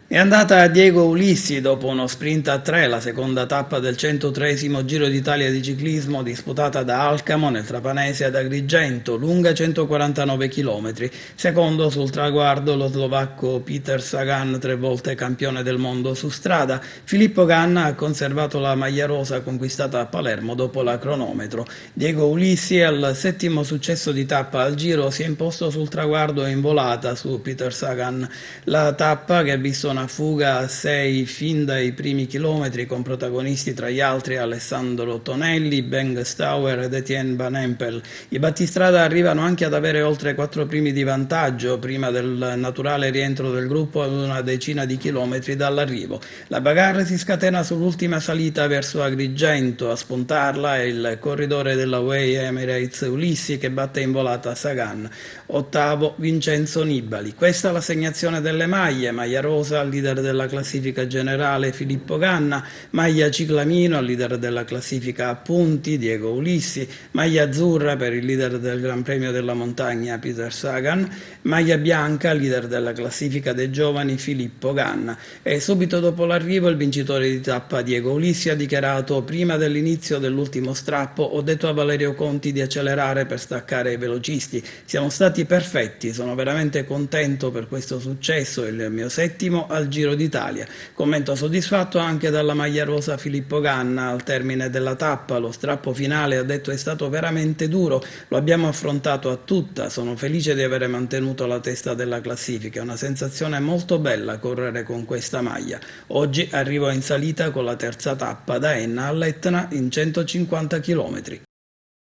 È andata a Diego Ulissi dopo uno sprint a tre, la seconda tappa del 103esimo Giro d'Italia di ciclismo disputata da Alcamo nel Trapanese ad Agrigento, lunga 149 km. Secondo sul traguardo lo slovacco Peter Sagan, tre volte campione del mondo su strada. Filippo Ganna ha conservato la maglia rosa conquistata a Palermo dopo la cronometro. Diego Ulissi al settimo successo di tappa al Giro si è imposto sul traguardo in volata su Peter Sagan. La tappa che ha visto una fuga a 6 fin dai primi chilometri con protagonisti tra gli altri Alessandro Tonelli, Ben Stauer ed Etienne Van Empel. I battistrada arrivano anche ad avere oltre 4 primi di vantaggio prima del naturale rientro del gruppo ad una decina di chilometri dall'arrivo. La bagarre si scatena sull'ultima salita verso Agrigento, a spuntarla è il corridore della Way Emirates Ulissi che batte in volata Sagan. Ottavo Vincenzo Nibali. Questa è l'assegnazione delle maglie: maglia rosa al leader della classifica generale Filippo Ganna, maglia ciclamino al leader della classifica a punti Diego Ulissi, maglia azzurra per il leader del Gran Premio della Montagna Peter Sagan, maglia bianca leader della classifica dei giovani Filippo Ganna. E subito dopo l'arrivo il vincitore di tappa Diego Ulissi ha dichiarato: prima dell'inizio dell'ultimo strappo ho detto a Valerio Conti di accelerare per staccare i velocisti, siamo stati perfetti, sono veramente contento per questo successo, il mio settimo al Giro d'Italia. Commento soddisfatto anche dalla maglia rosa Filippo Ganna al termine della tappa. Lo strappo finale, ha detto, è stato veramente duro, lo abbiamo affrontato a tutta, sono felice di avere mantenuto la testa della classifica, è una sensazione molto bella correre con questa maglia. Oggi arrivo in salita con la terza tappa da Enna all'Etna in 150 km.